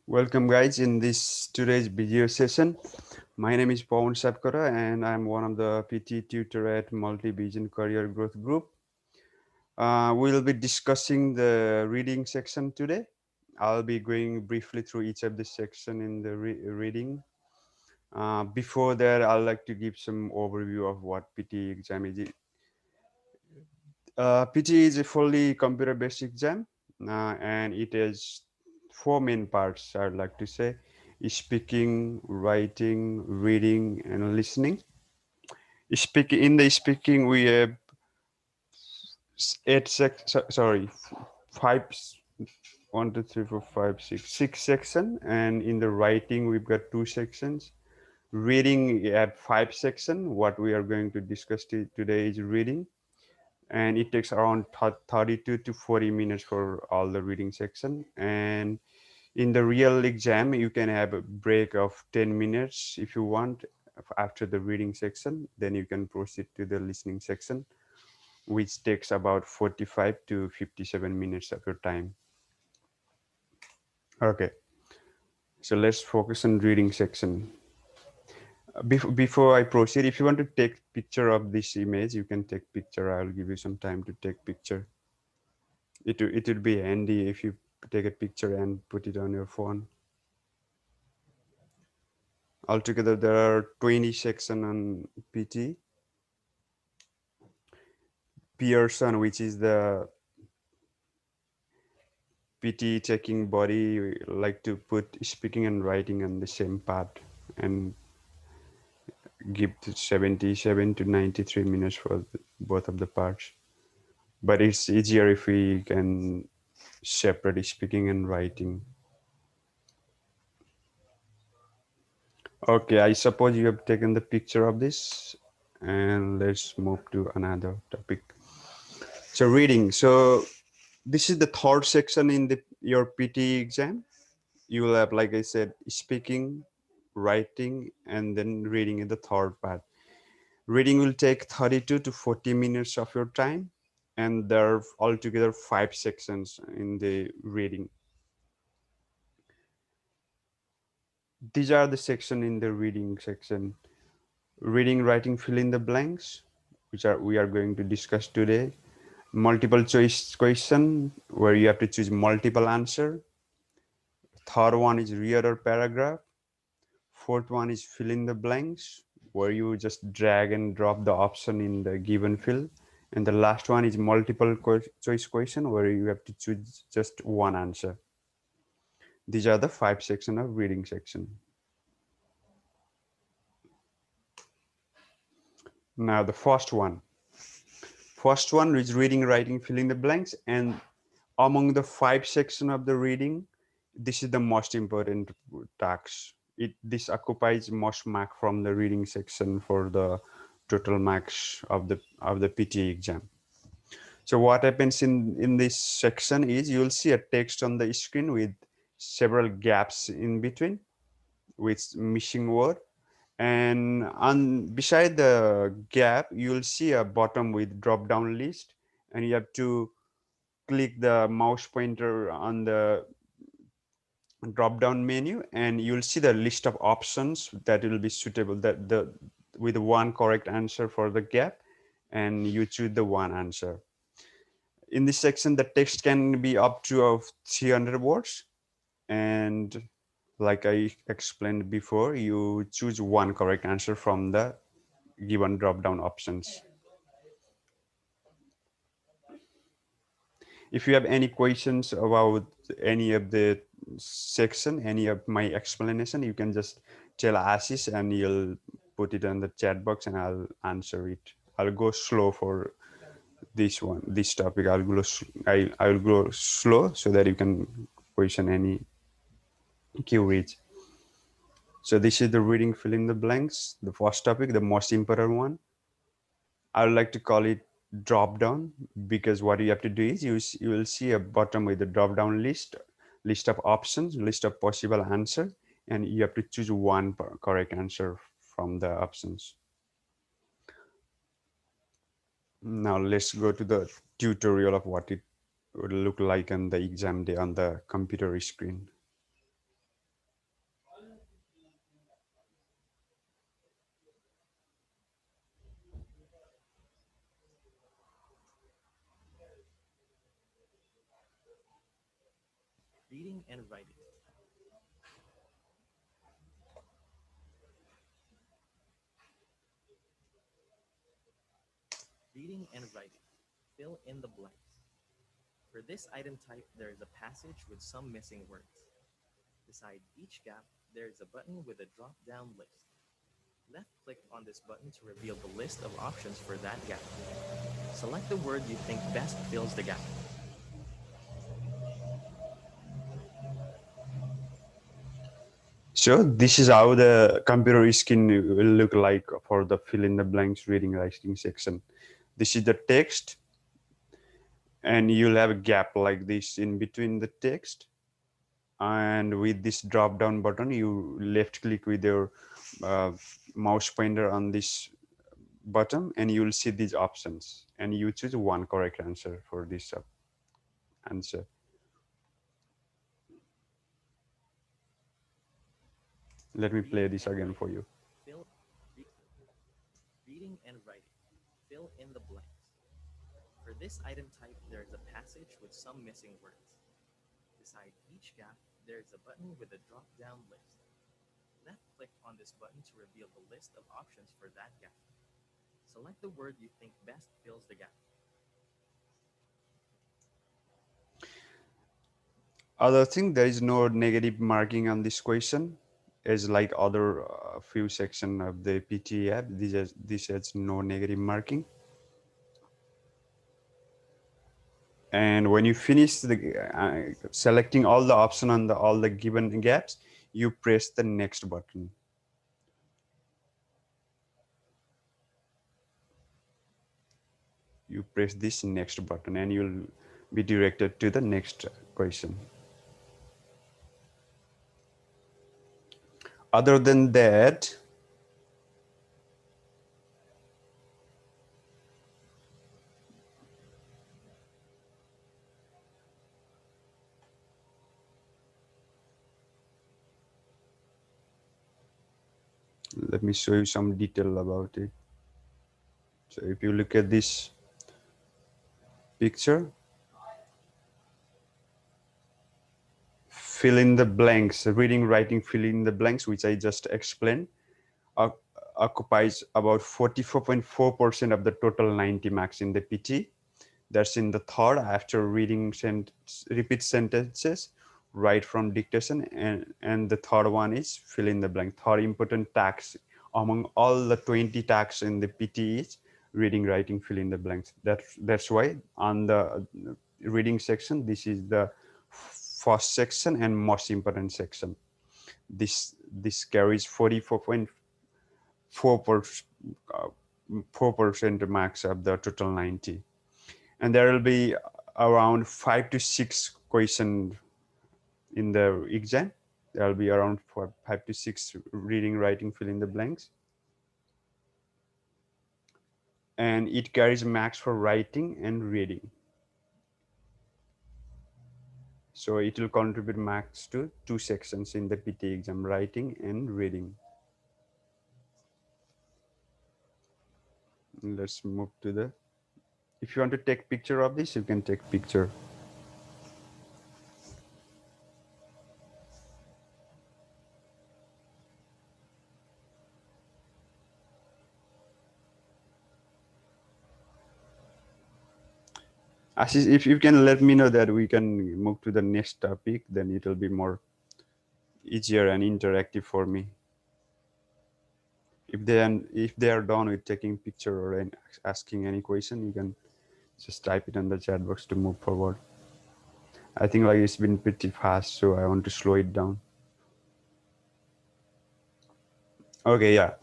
Welcome guys in this today's video session. My name is Pawan Sapkara and I'm one of the PT tutor at Multivision Career Growth Group. We'll be discussing the reading section today. I'll be going briefly through each of the section in the reading. Before that, I'd like to give some overview of what PT exam is. PT is a fully computer-based exam, and it has four main parts. I'd like to say: speaking, writing, reading, and listening. Speaking in the speaking, we have five, 6 section, and in the writing, we've got 2 sections. Reading, we have 5 section. What we are going to discuss today is reading, and it takes around 32 to 40 minutes for all the reading section. And in the real exam you can have a break of 10 minutes if you want after the reading section, then you can proceed to the listening section, which takes about 45 to 57 minutes of your time. Okay, so let's focus on reading section. Before I proceed, if you want to take picture of this image, you can take picture. I'll give you some time to take picture. It would be handy if you take a picture and put it on your phone. Altogether, there are 20 sections on PT. Pearson, which is the PT checking body, like to put speaking and writing on the same part and give 77 to 93 minutes for both of the parts. But it's easier if we can separate speaking and writing. Okay, I suppose you have taken the picture of this, and let's move to another topic. So reading. So this is the third section in your PT exam. You will have, like I said, speaking, writing, and then reading in the third part. Reading will take 32 to 40 minutes of your time, and there are altogether 5 sections in the reading. These are the section in the reading section. Reading, writing, fill in the blanks, which are we are going to discuss today. Multiple choice question, where you have to choose multiple answer. Third one is reorder paragraph. Fourth one is fill in the blanks, where you just drag and drop the option in the given field. And the last one is multiple choice question, where you have to choose just one answer. These are the 5 sections of reading section. Now the first one. First one is reading, writing, fill in the blanks. And among the 5 sections of the reading, this is the most important task. This occupies most mark from the reading section for the total marks of the PT exam. So what happens in this section is you'll see a text on the screen with several gaps in between with missing word, and on beside the gap you'll see a bottom with drop down list, and you have to click the mouse pointer on the drop down menu, and you'll see the list of options that will be suitable, that the with one correct answer for the gap, and you choose the one answer. In this section, the text can be up to of 300 words, and like I explained before, you choose one correct answer from the given drop down options. If you have any questions about any of the section, any of my explanation, you can just tell Ashish and you'll put it in the chat box and I'll answer it. I'll go slow for this topic. I will go slow so that you can question any queries. So this is the reading, fill in the blanks. The first topic, the most important one. I would like to call it drop down, because what you have to do is you will see a bottom with the drop down list of options, list of possible answer, and you have to choose one correct answer from the options. Now let's go to the tutorial of what it would look like on the exam day on the computer screen. Reading and writing. Reading and writing. Fill in the blanks. For this item type, there is a passage with some missing words. Beside each gap, there is a button with a drop-down list. Left-click on this button to reveal the list of options for that gap. Select the word you think best fills the gap. So this is how the computer screen will look like for the fill in the blanks reading writing section. This is the text, and you'll have a gap like this in between the text. And with this drop down button, you left click with your uh, mouse pointer on this button, and you'll see these options, and you choose one correct answer for this answer. Let me play Reading this and again writing. for you. Fill re- Reading and writing. Fill in the blanks. For this item type, there is a passage with some missing words. Beside each gap, there is a button with a drop-down list. Left-click on this button to reveal the list of options for that gap. Select the word you think best fills the gap. Other thing, there is no negative marking on this question, as like other few section of the PTE app. This has no negative marking. And when you finish the selecting all the option on the all the given gaps, you press the next button. You press this next button, and you'll be directed to the next question. Other than that, let me show you some detail about it. So if you look at this picture, fill in the blanks, reading, writing, fill in the blanks, which I just explained, occupies about 44.4% of the total 90 marks in the PT. That's in the third after reading repeat sentences, write from dictation, and the third one is fill in the blank. Third important task among all the 20 tasks in the PT is reading, writing, fill in the blanks. That's why on the reading section, this is the first section and most important section. This carries 44.4% marks of the total 90, and there will be around 5 to 6 questions in the exam. There will be around 5 to 6 reading, writing, fill in the blanks, and it carries marks for writing and reading. So it will contribute marks to 2 sections in the PT exam, writing and reading. Let's move to the, if you want to take picture of this, you can take picture. Ashish, if you can let me know that we can move to the next topic, then it will be more easier and interactive for me. If they are done with taking picture or asking any question, you can just type it in the chat box to move forward. I think like it's been pretty fast, so I want to slow it down. Okay, yeah.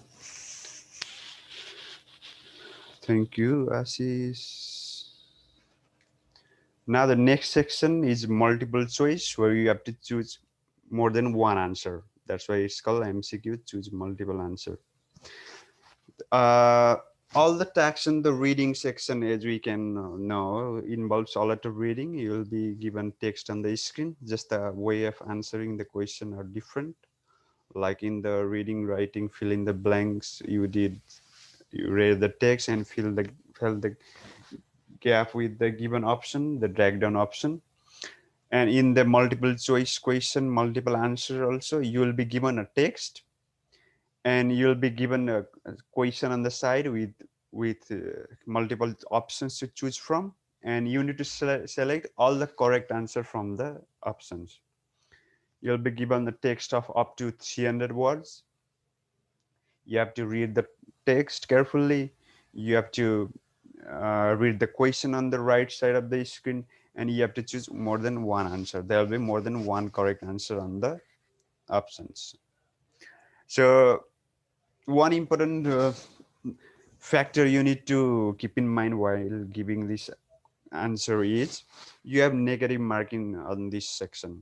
Thank you, Ashish. Now the next section is multiple choice, where you have to choose more than one answer. That's why it's called MCQ, choose multiple answer. Uh, all the tasks in the reading section, as we can know, involves a lot of reading. You will be given text on the screen. Just the way of answering the question are different. Like in the reading, writing, fill in the blanks, you read the text and fill the gap with the given option, the drag down option. And in the multiple choice question, multiple answer also, you will be given a text, and you'll be given a question on the side with multiple options to choose from, and you need to select all the correct answer from the options. You'll be given the text of up to 300 words. You have to read the text carefully. You have to read the question on the right side of the screen, and you have to choose more than one answer. There will be more than one correct answer on the options. So one important factor you need to keep in mind while giving this answer is you have negative marking on this section.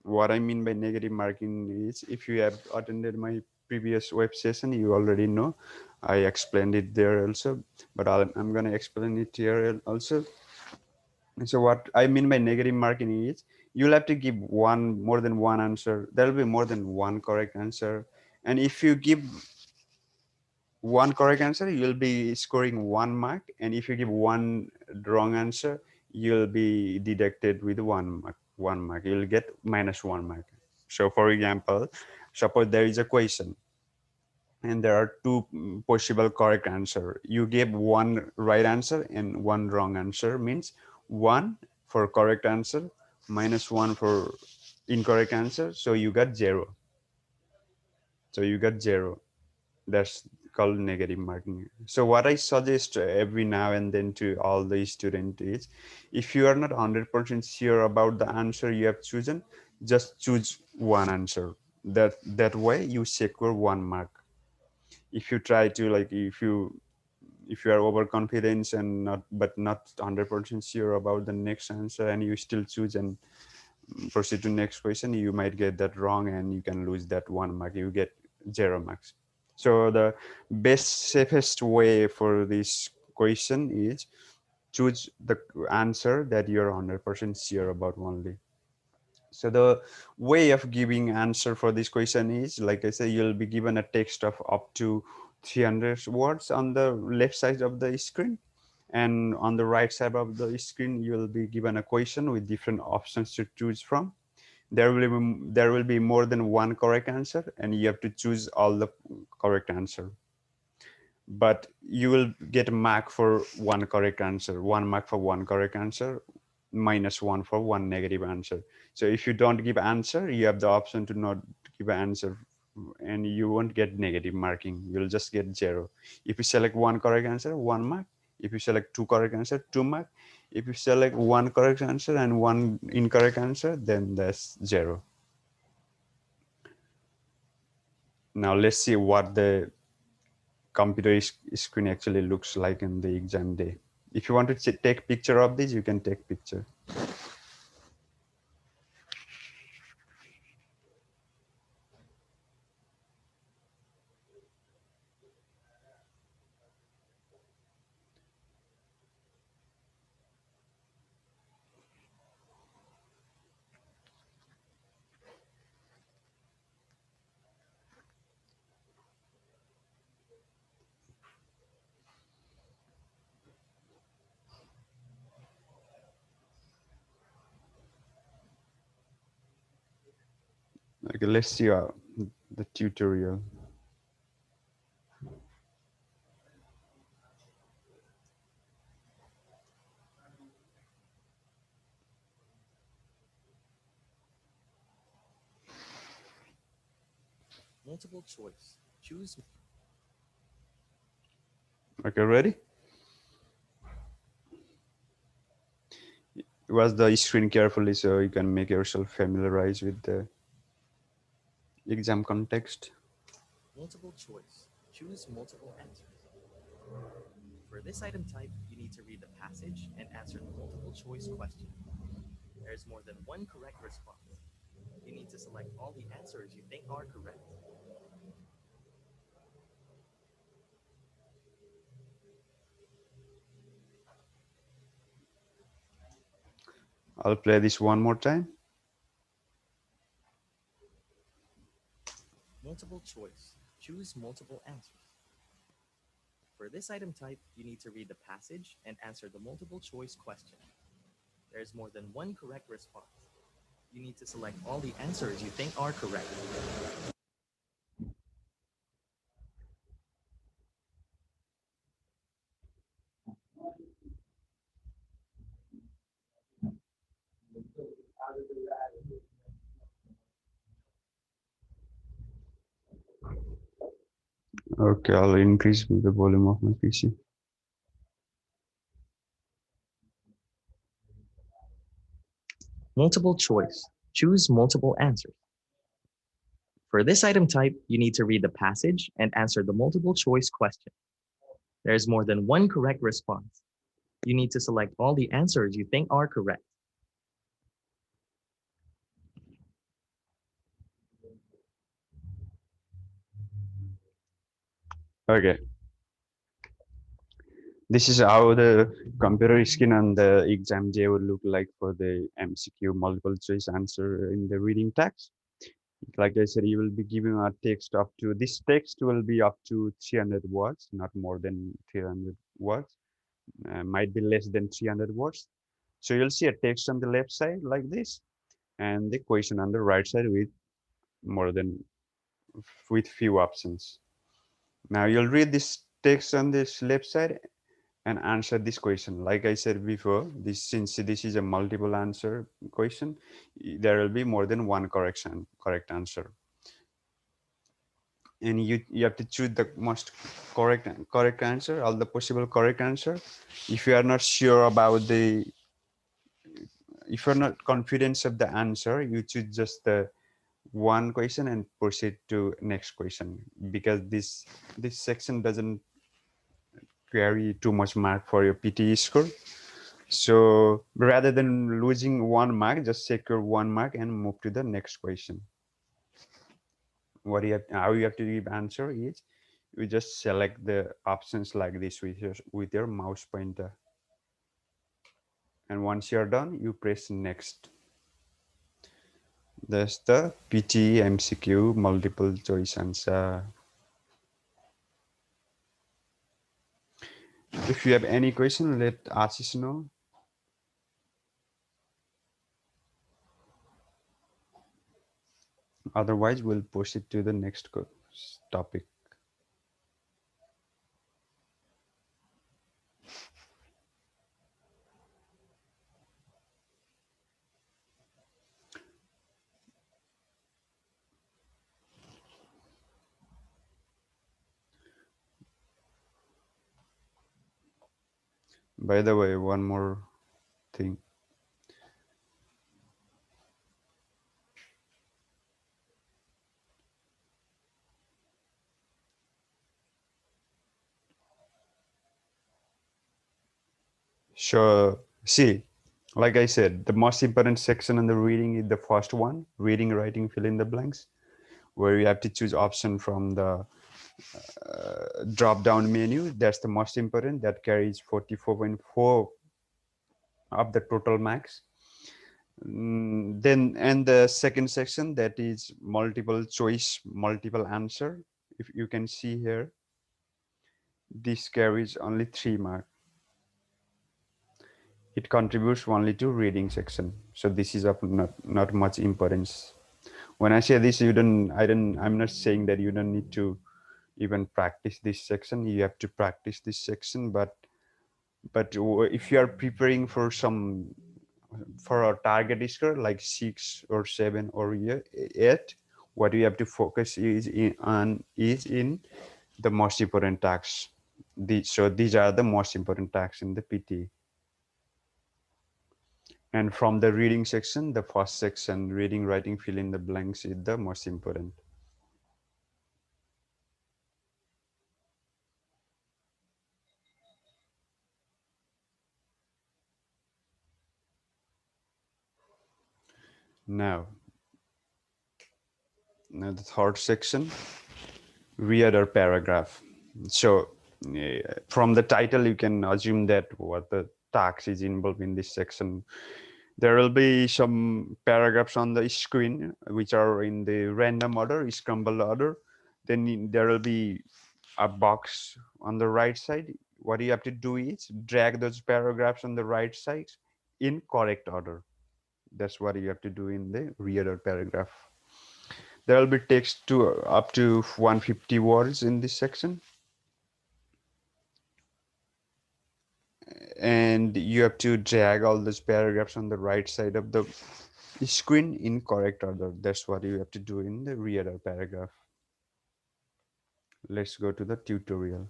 What I mean by negative marking is, if you have attended my previous web session, you already know. I explained it there also, but I'm going to explain it here also. So what I mean by negative marking is you'll have to give one more than one answer. There will be more than one correct answer. And if you give one correct answer, you'll be scoring 1 mark. And if you give one wrong answer, you'll be deducted with 1 mark. 1 mark. You'll get -1 mark. So, for example, suppose there is a question and there are two possible correct answer. You gave one right answer and one wrong answer, means one for correct answer, -1 for incorrect answer. So you got zero. So you got zero. That's called negative marking. So what I suggest every now and then to all the students is, if you are not 100% sure about the answer you have chosen, just choose one answer. That way you secure 1 mark. If you try to, like, if you are overconfident and not 100% sure about the next answer, and you still choose and proceed to next question, you might get that wrong and you can lose that 1 mark. You get 0 marks. So the best safest way for this question is choose the answer that you're 100% sure about only. So the way of giving answer for this question is, like I say, you'll be given a text of up to 300 words on the left side of the screen, and on the right side of the screen you'll be given a question with different options to choose from. There will be more than one correct answer, and you have to choose all the correct answer. But you will get a mark for one correct answer, 1 mark for one correct answer, -1 for one negative answer. So if you don't give answer, you have the option to not give an answer, and you won't get negative marking. You'll just get zero. If you select one correct answer, 1 mark. If you select two correct answer, 2 mark. If you select one correct answer and one incorrect answer, then that's zero. Now let's see what the computer screen actually looks like in the exam day. If you want to take picture of this, you can take picture. Okay, let's see the tutorial. Multiple choice. Choose. Okay, ready? Watch the screen carefully so you can make yourself familiarized with the exam context. Multiple choice. Choose multiple answers. For this item type, you need to read the passage and answer the multiple choice question. There is more than one correct response. You need to select all the answers you think are correct. I'll play this one more time. Multiple choice. Choose multiple answers. For this item type, you need to read the passage and answer the multiple choice question. There is more than one correct response. You need to select all the answers you think are correct. Okay, I'll increase the volume of my PC. Multiple choice. Choose multiple answers. For this item type, you need to read the passage and answer the multiple choice question. There is more than one correct response. You need to select all the answers you think are correct. Okay, this is how the computer screen on the exam J would look like for the MCQ multiple choice answer in the reading text. Like I said, you will be given a text up to, this text will be up to 300 words, not more than 300 words, might be less than 300 words. So you'll see a text on the left side like this, and the question on the right side with more than, with few options. Now you'll read this text on this left side and answer this question. Like I said before, this, since this is a multiple answer question, there will be more than one correct answer. And you have to choose the most correct answer, all the possible correct answer. If you are not sure about the, if you're not confident of the answer, you choose just the one question and proceed to next question, because this section doesn't carry too much mark for your PTE score. So rather than losing one mark, just secure one mark and move to the next question. What you have, how you have to give answer is, you just select the options like this with your mouse pointer. And once you're done, you press next. That's the PTE MCQ multiple choice answer. If you have any question, let Ashish know. Otherwise, we'll proceed to the next topic. By the way, one more thing. So, see, like I said, the most important section in the reading is the first one, reading, writing, fill in the blanks, where you have to choose option from the drop down menu. That's the most important. That carries 44.4 of the total max. Then, and the second section, that is multiple choice, multiple answer. If you can see here, this carries only 3 marks. It contributes only to reading section. So this is of not much importance. When I say this, I'm not saying that you don't need to even practice this section. You have to practice this section, but if you are preparing for some, for a target score like 6 or 7 or 8, what you have to focus is in the most important tasks. So these are the most important tasks in the PT. And from the reading section, the first section, reading, writing, fill in the blanks, is the most important. Now, the third section, reorder paragraph. So from the title, you can assume that what the tax is involved in this section. There will be some paragraphs on the screen which are in the random order, scrambled order. Then there will be a box on the right side. What you have to do is drag those paragraphs on the right side in correct order. That's what you have to do in the reader paragraph. There will be text to up to 150 words in this section, and you have to drag all those paragraphs on the right side of the screen in correct order. That's what you have to do in the reader paragraph. Let's go to the tutorial.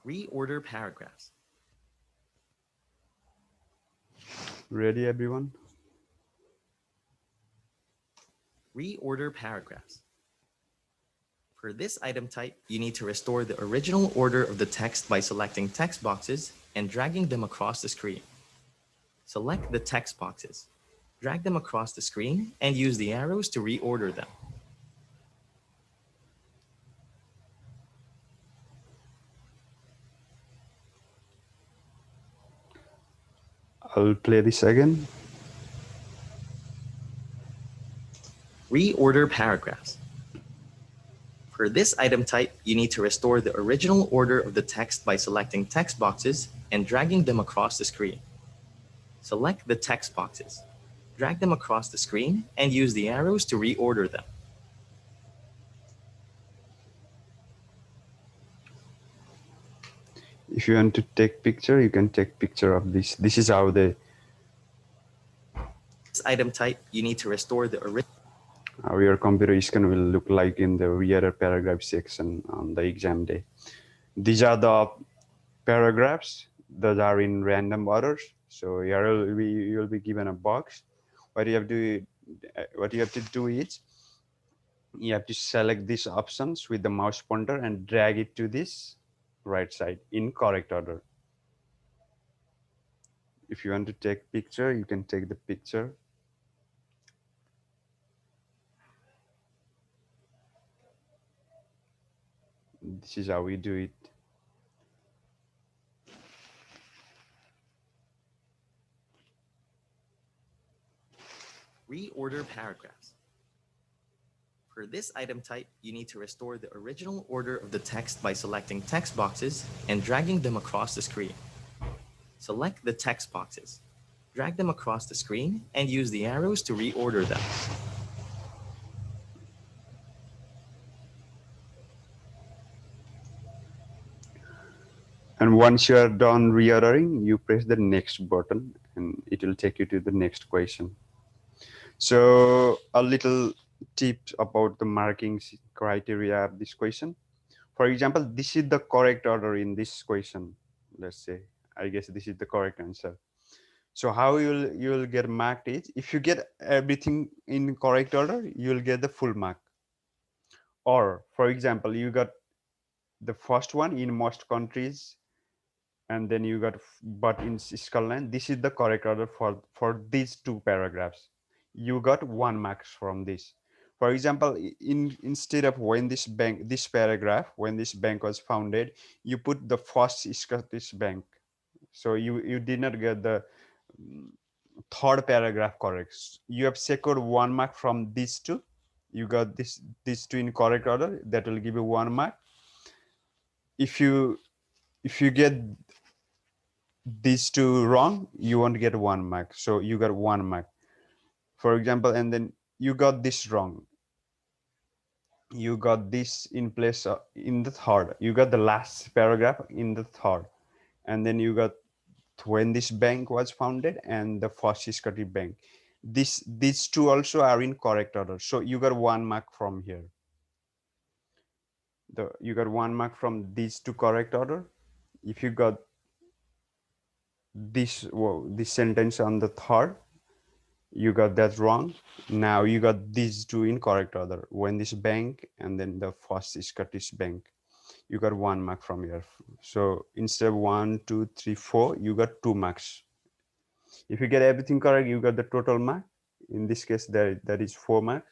Reorder paragraphs. Ready, everyone? Reorder paragraphs. For this item type, you need to restore the original order of the text by selecting text boxes and dragging them across the screen. Select the text boxes, drag them across the screen, and use the arrows to reorder them. I'll play this again. Reorder paragraphs. For this item type, you need to restore the original order of the text by selecting text boxes and dragging them across the screen. Select the text boxes, drag them across the screen, and use the arrows to reorder them. If you want to take picture, you can take picture of this. This is how the This item type, you need to restore the original. how your computer screen will look like in the reader paragraph section on the exam day. These are the paragraphs. Those are in random orders. So here you'll be given a box. What you have to do is you have to select these options with the mouse pointer and drag it to this right side in correct order. If you want to take picture, you can take the picture. This is how we do it. Reorder paragraphs. For this item type, you need to restore the original order of the text by selecting text boxes and dragging them across the screen. Select the text boxes, drag them across the screen, and use the arrows to reorder them. And once you are done reordering, you press the next button and it will take you to the next question. So a little tip about the markings criteria of this question. For example, this is the correct order in this question. Let's say, I guess this is the correct answer. So how you'll get marked is if you get everything in correct order, you'll get the full mark. Or for example, you got the first one in most countries, and then you got but in Scotland. This is the correct order for these two paragraphs. You got 1 mark from this. For example, instead of this paragraph, when this bank was founded, you put the first Scottish bank. So you did not get the third paragraph correct. You have secured 1 mark from these two. You got these two in correct order. That will give you 1 mark. If you get these two wrong, you won't get 1 mark. So you got 1 mark, for example, and then you got this wrong. You got this in place in the third. You got the last paragraph in the third, and then you got when this bank was founded and the first Scottish bank. These two also are in correct order. So you got 1 mark from here. You got 1 mark from these two correct order. If you got this sentence on the third, you got that wrong. Now you got these two in correct order. When this bank and then the first Scottish bank, you got 1 mark from here. So instead of 1, 2, 3, 4, you got 2 marks. If you get everything correct, you got the total mark. In this case, that is 4 marks.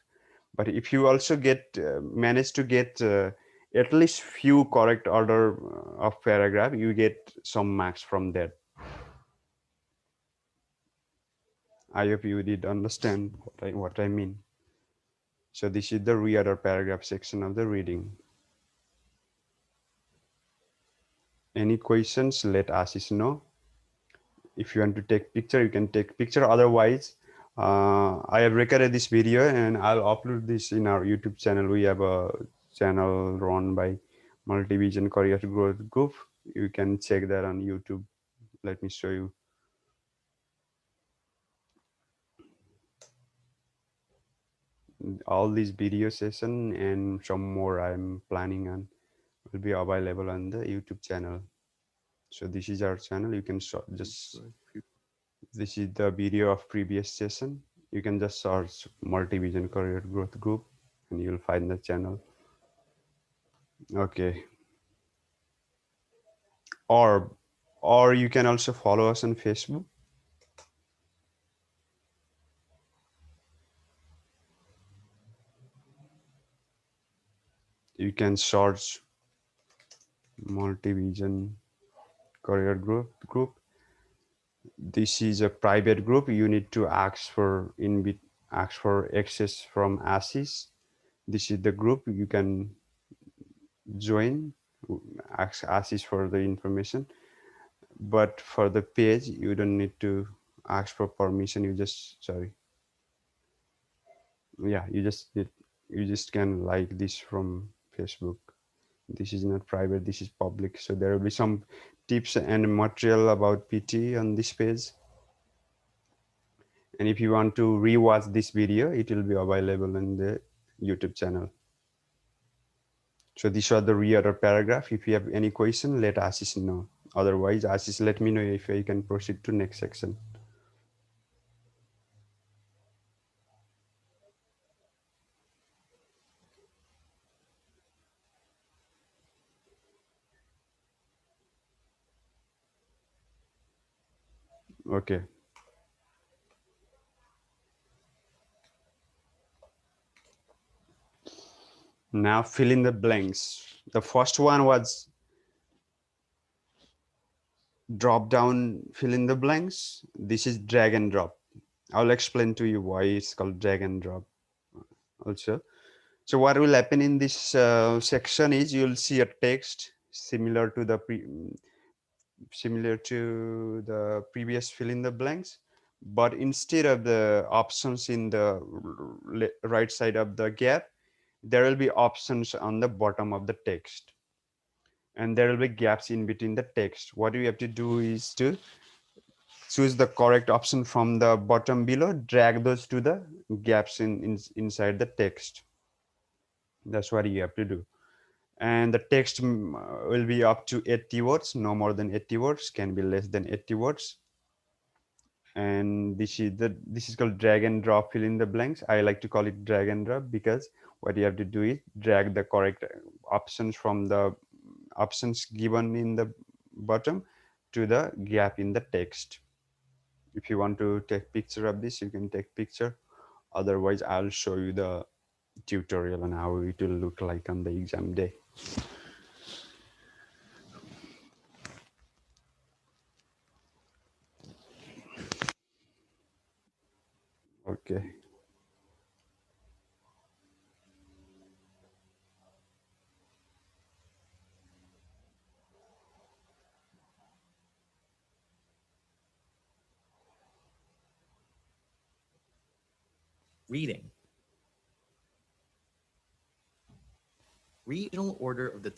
But if you also manage to get at least few correct order of paragraph, you get some marks from that. I hope you did understand what I mean. So this is the reorder paragraph section of the reading. Any questions, let Ashish know. If you want to take picture, you can take picture. Otherwise, I have recorded this video and I'll upload this in our YouTube channel. We have a channel run by Multivision Career Growth Group. You can check that on YouTube. Let me show you. All these video session and some more I'm planning on will be available on the YouTube channel. So this is our channel. You can just, this is the video of previous session. You can just search Multivision Career Growth Group and you'll find the channel. Okay. Or you can also follow us on Facebook. You can search Multivision Career Group. This is a private group. You need to ask for access from ASIS. This is the group. You can join, ask ASIS for the information. But for the page, you don't need to ask for permission. You just, sorry. Yeah, you just can like this from Facebook. This is not private, this is public. So there will be some tips and material about PT on this page. And if you want to rewatch this video, it will be available in the YouTube channel. So these are the reorder paragraph. If you have any question, let Ashish know. Otherwise, Ashish, let me know if I can proceed to next section. Okay. Now fill in the blanks. The first one was drop down, fill in the blanks. This is drag and drop. I'll explain to you why it's called drag and drop also. So what will happen in this section is you'll see a text similar to the previous fill in the blanks, but instead of the options in the right side of the gap, there will be options on the bottom of the text, and there will be gaps in between the text. What you have to do is to choose the correct option from the bottom below, drag those to the gaps inside the text. That's what you have to do. And the text will be up to 80 words, no more than 80 words, can be less than 80 words. And this is called drag and drop fill in the blanks. I like to call it drag and drop because what you have to do is drag the correct options from the options given in the bottom to the gap in the text. If you want to take picture of this, you can take picture. Otherwise, I'll show you the tutorial on how it will look like on the exam day. Okay. Reading. Regional order of the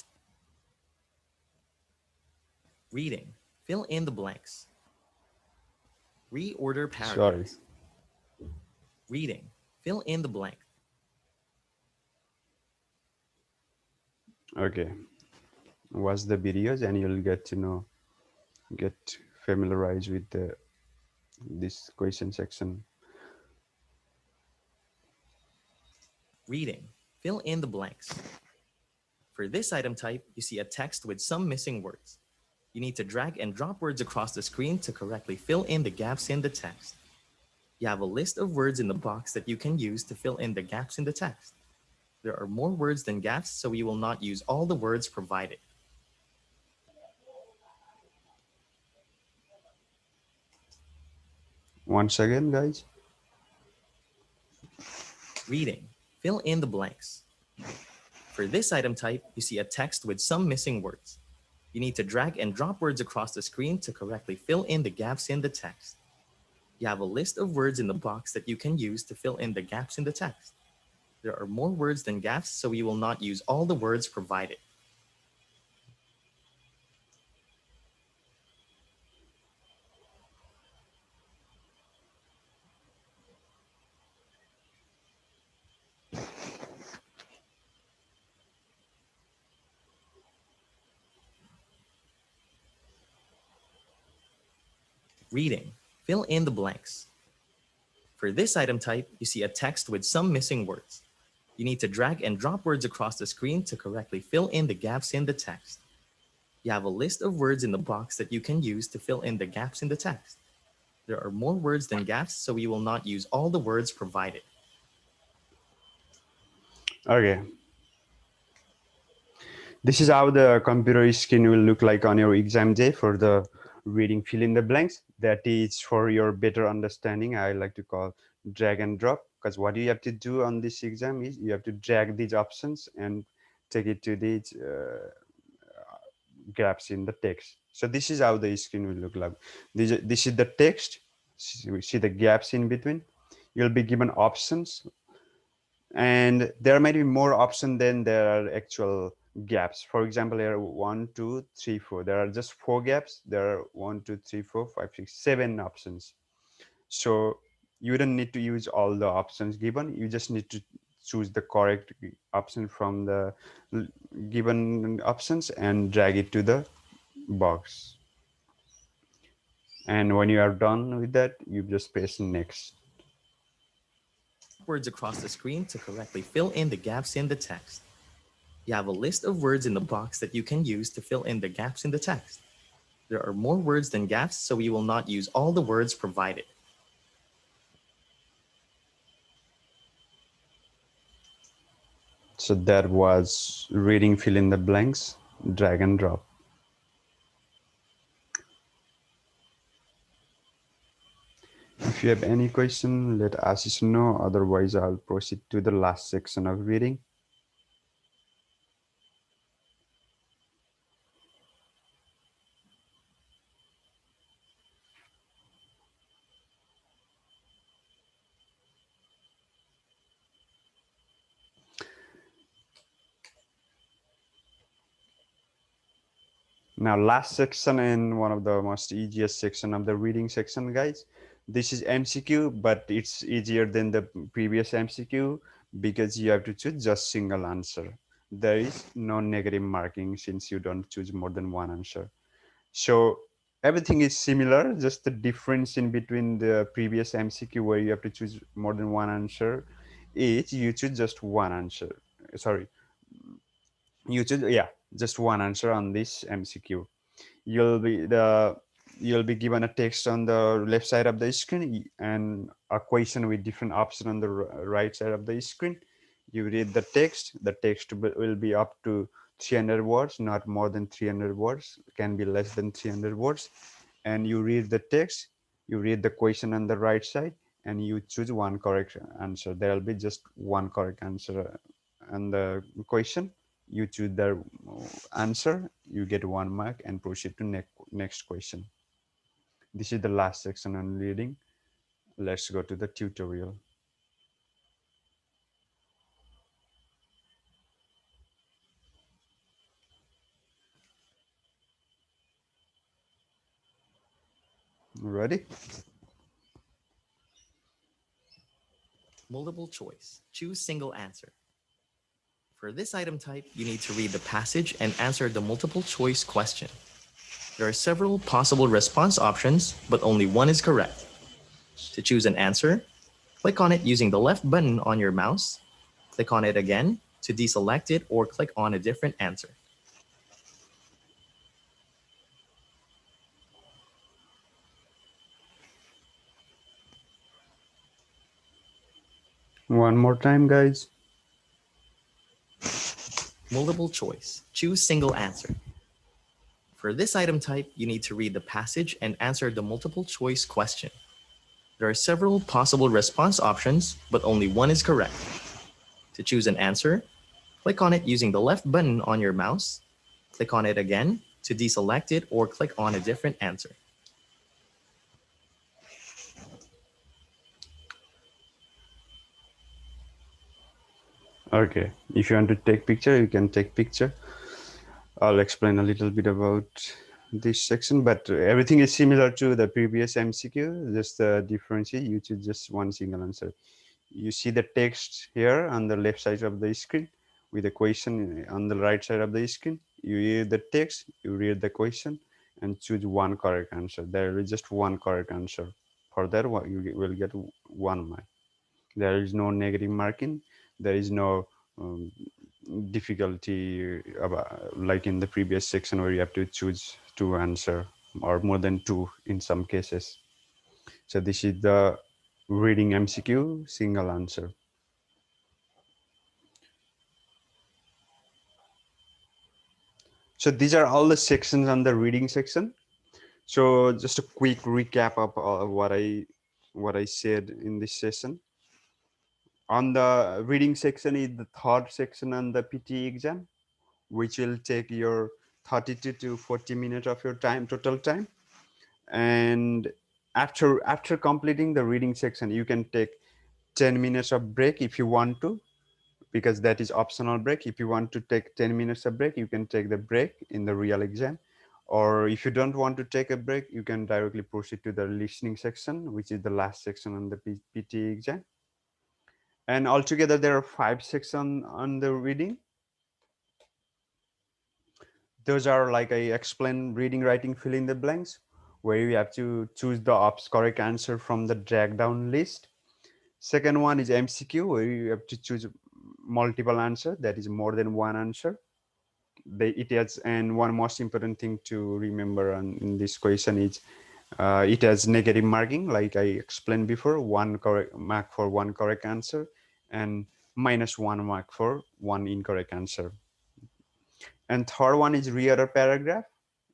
reading. Fill in the blanks. Reorder Sorry. paragraphs. Reading. Fill in the blank. Okay. Watch the videos and you'll get to know, get familiarized with this question section. Reading. Fill in the blanks. For this item type, you see a text with some missing words. You need to drag and drop words across the screen to correctly fill in the gaps in the text. You have a list of words in the box that you can use to fill in the gaps in the text. There are more words than gaps, so you will not use all the words provided. Once again, guys. Reading. Fill in the blanks. For this item type, you see a text with some missing words. You need to drag and drop words across the screen to correctly fill in the gaps in the text. You have a list of words in the box that you can use to fill in the gaps in the text. There are more words than gaps, so you will not use all the words provided. Reading. Fill in the blanks. For this item type, you see a text with some missing words. You need to drag and drop words across the screen to correctly fill in the gaps in the text. You have a list of words in the box that you can use to fill in the gaps in the text. There are more words than gaps, so we will not use all the words provided. Okay. This is how the computer screen will look like on your exam day for the reading fill in the blanks. That is for your better understanding. I like to call drag and drop, because what you have to do on this exam is you have to drag these options and take it to these gaps in the text. So this is how the screen will look like. This is the text. We see the gaps in between. You'll be given options, and there might be more options than there are actual gaps. For example, there are 1, 2, 3, 4. There are just 4 gaps. There are 1, 2, 3, 4, 5, 6, 7 options. So you don't need to use all the options given. You just need to choose the correct option from the given options and drag it to the box. And when you are done with that, you just press next. Words across the screen to correctly fill in the gaps in the text. You have a list of words in the box that you can use to fill in the gaps in the text. There are more words than gaps, so we will not use all the words provided. So that was reading fill in the blanks, drag and drop. If you have any question, let Ashish know. Otherwise, I'll proceed to the last section of reading. Now, last section and one of the most easiest section of the reading section, guys. This is MCQ, but it's easier than the previous MCQ because you have to choose just single answer. There is no negative marking since you don't choose more than one answer. So everything is similar, just the difference in between the previous MCQ where you have to choose more than one answer is you choose just one answer. Sorry, you choose, yeah, just one answer on this MCQ. You'll be given a text on the left side of the screen and a question with different options on the right side of the screen. You read the text. The text will be up to 300 words, not more than 300 words, can be less than 300 words. And you read the text, you read the question on the right side, and you choose one correct answer. There will be just one correct answer on the question. You choose the answer, you get 1 mark and proceed to next question. This is the last section on reading. Let's go to the tutorial. Ready? Multiple choice. Choose single answer. For this item type, you need to read the passage and answer the multiple choice question. There are several possible response options, but only one is correct. To choose an answer, click on it using the left button on your mouse. Click on it again to deselect it or click on a different answer. One more time, guys. Multiple choice. Choose single answer. For this item type, you need to read the passage and answer the multiple choice question. There are several possible response options, but only one is correct. To choose an answer, click on it using the left button on your mouse. Click on it again to deselect it or click on a different answer. Okay, if you want to take picture, you can take picture. I'll explain a little bit about this section, but everything is similar to the previous MCQ. Just the difference is you choose just one single answer. You see the text here on the left side of the screen with the question on the right side of the screen. You read the text, you read the question, and choose one correct answer. There is just one correct answer. For that, you will get 1 mark. There is no negative marking. There is no um, difficulty about, like in the previous section where you have to choose two answer or more than two in some cases. So this is the reading MCQ single answer. So these are all the sections on the reading section. So just a quick recap of what I said in this session. On the reading section is the third section on the PTE exam, which will take your 32 to 40 minutes of your time, total time. And after completing the reading section, you can take 10 minutes of break if you want to, because that is optional break. If you want to take 10 minutes of break, you can take the break in the real exam. Or if you don't want to take a break, you can directly proceed to the listening section, which is the last section on the PTE exam. And altogether, there are 5 sections on the reading. Those are, like I explained, reading, writing, fill in the blanks, where you have to choose the correct answer from the drag down list. Second one is MCQ, where you have to choose multiple answer, that is more than one answer. It has, and one most important thing to remember in this question is it has negative marking, like I explained before, one correct mark for one correct answer and -1 mark for one incorrect answer. And third one is reorder paragraph.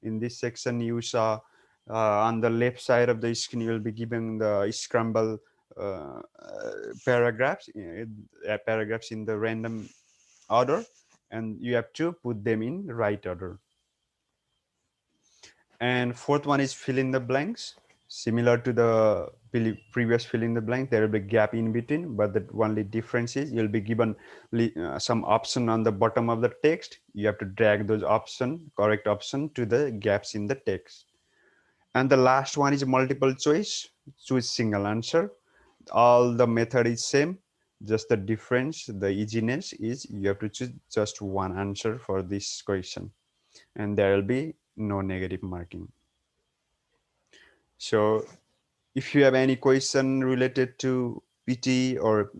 In this section, you saw on the left side of the screen, you will be given the scramble uh, paragraphs, paragraphs in the random order, and you have to put them in right order. And fourth one is fill in the blanks. Similar to the previous fill in the blank, there will be gap in between, but the only difference is you'll be given some option on the bottom of the text. You have to drag those correct option to the gaps in the text. And the last one is multiple choice, choose single answer. All the method is same, just the difference, the easiness is you have to choose just one answer for this question, and there will be no negative marking. So if you have any question related to PT or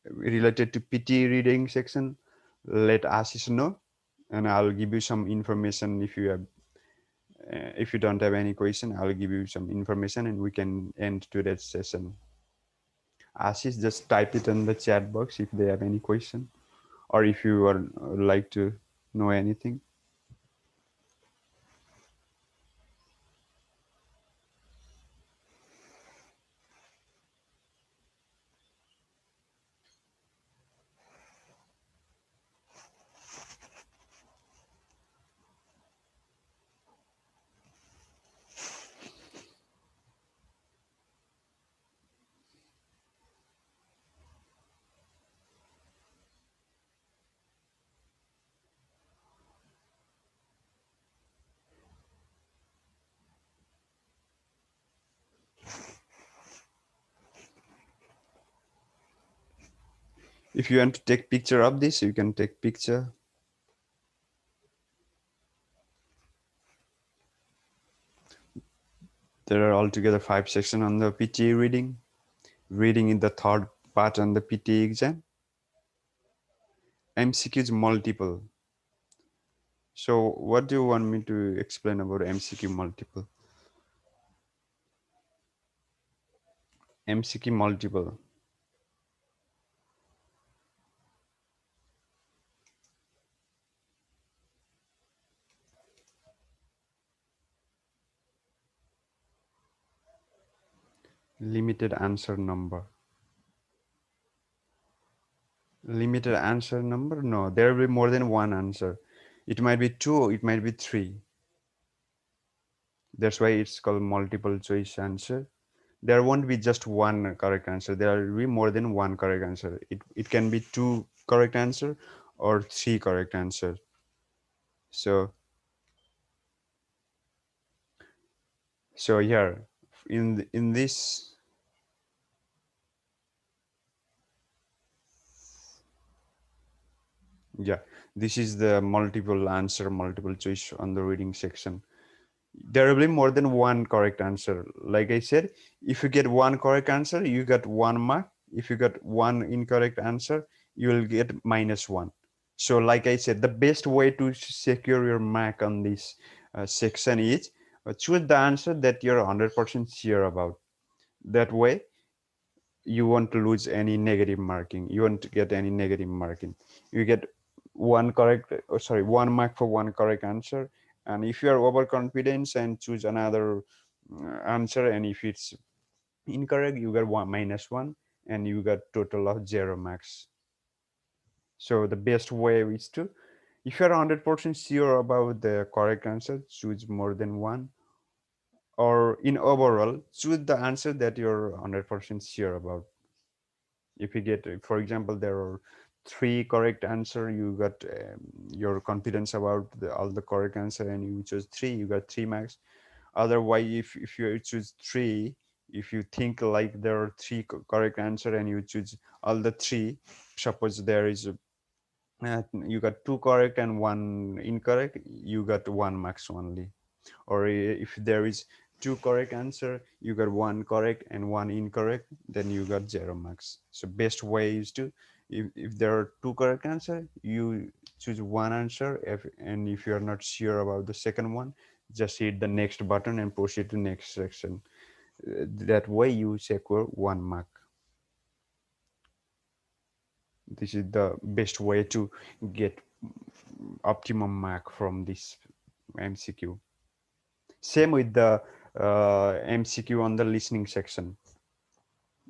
related to PT reading section, let us know, and I'll give you some information. If you don't have any question, I'll give you some information, and we can end today's session. Ashish, just type it in the chat box if they have any question, or if you are like to know anything. If you want to take picture of this, you can take picture. There are altogether 5 sections on the PTE reading. Reading in the third part on the PTE exam. MCQs multiple. So what do you want me to explain about MCQ multiple? MCQ multiple. Limited answer number. Limited answer number? No, there will be more than one answer. It might be two, it might be three. That's why it's called multiple choice answer. There won't be just one correct answer. There will be more than one correct answer. It can be two correct answer or three correct answer. So here in this, yeah, this is the multiple answer, multiple choice on the reading section. There will be more than one correct answer. Like I said, if you get one correct answer, you get 1 mark. If you get one incorrect answer, you will get -1. So like I said, the best way to secure your mark on this section is choose the answer that you're 100% sure about. That way you won't lose any negative marking. You won't get any negative marking. You get one correct, oh, sorry, 1 mark for one correct answer. And if you are overconfident and choose another answer, and if it's incorrect, you get one -1, and you got total of 0 marks. So the best way is to, if you're 100% sure about the correct answer, choose more than one. Or in overall, choose the answer that you're 100% sure about. If you get, for example, there are three correct answer, you got your confidence about all the correct answer, and you choose three, you got 3 marks. Otherwise, if you choose three, if you think like there are three correct answer and you choose all the three, suppose there is you got two correct and one incorrect, you got 1 marks only. Or if there is two correct answer, you got one correct and one incorrect, then you got 0 marks. So best way is to, if there are two correct answer, you choose one answer. And if you are not sure about the second one, just hit the next button and proceed to next section. That way you secure 1 mark. This is the best way to get optimum mark from this MCQ. Same with the MCQ on the listening section.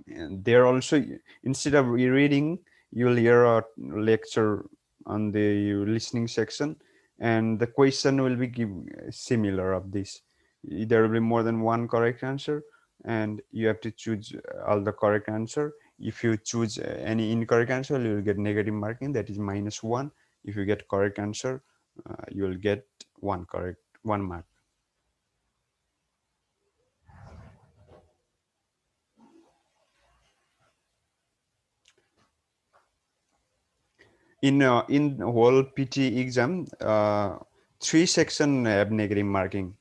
And there also, instead of reading, you'll hear a lecture on the listening section, and the question will be similar of this. There will be more than one correct answer, and you have to choose all the correct answer. If you choose any incorrect answer, you will get negative marking, that is -1. If you get correct answer, you will get 1 mark. In whole PT exam, 3 section have negative marking.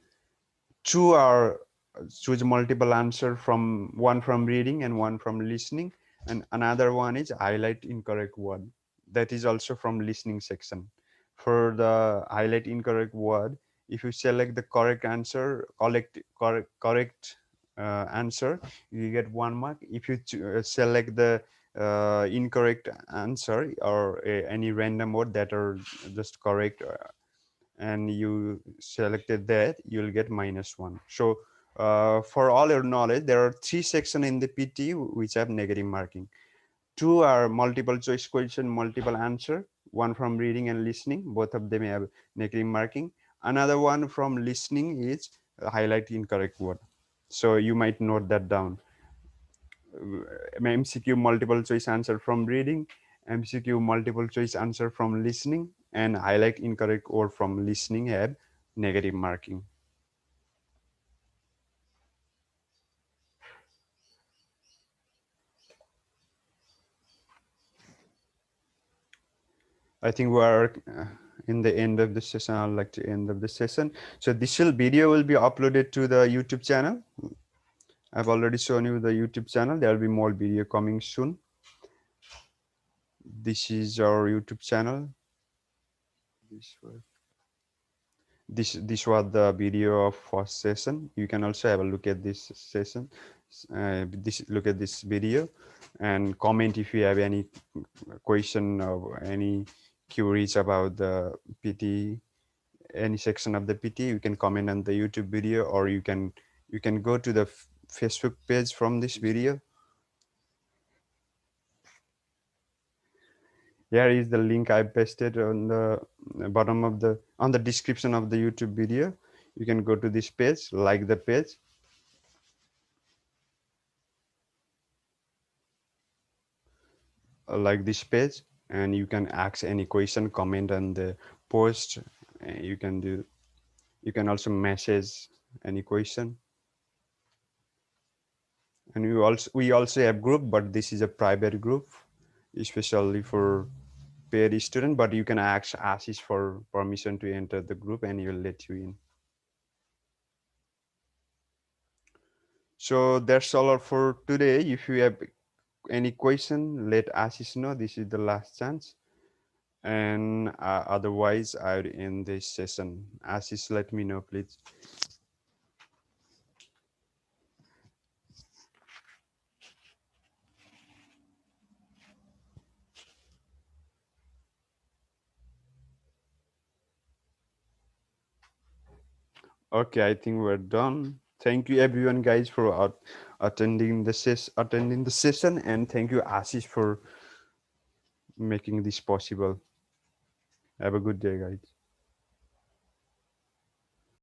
Two are choose multiple answer, from one from reading and one from listening, and another one is highlight incorrect word. That is also from listening section. For the highlight incorrect word, if you select the correct answer, correct answer, you get 1 mark. If you select the incorrect answer, or any random word that are just correct, and you selected that, you'll get -1. So for all your knowledge, there are 3 sections in the PT which have negative marking. Two are multiple choice question, multiple answer. One from reading and listening, both of them have negative marking. Another one from listening is highlight incorrect word. So you might note that down. MCQ multiple choice answer from reading, MCQ multiple choice answer from listening, and highlight incorrect word from listening have negative marking. I think we are in the end of the session. I'd like to end of the session. So this video will be uploaded to the YouTube channel. I've already shown you the YouTube channel. There will be more video coming soon. This is our YouTube channel. This was the video of first session. You can also have a look at this session. Look at this video and comment if you have any question or any queries about the PT, any section of the PT. You can comment on the YouTube video, or you can go to the Facebook page from this video. Here is the link I pasted on the bottom of the description of the YouTube video. You can go to this page, like the page, like this page, and you can ask any question, comment on the post. You can do. You can also message any question. And we also have group, but this is a private group, especially for paid student. But you can ask Ashish for permission to enter the group, and he'll let you in. So that's all for today. If you have any question, let Ashish know. This is the last chance. And otherwise, I would end this session. Ashish, let me know, please. Okay, I think we're done. Thank you, everyone, guys, for attending the session, and thank you, Ashish, for making this possible. Have a good day, guys.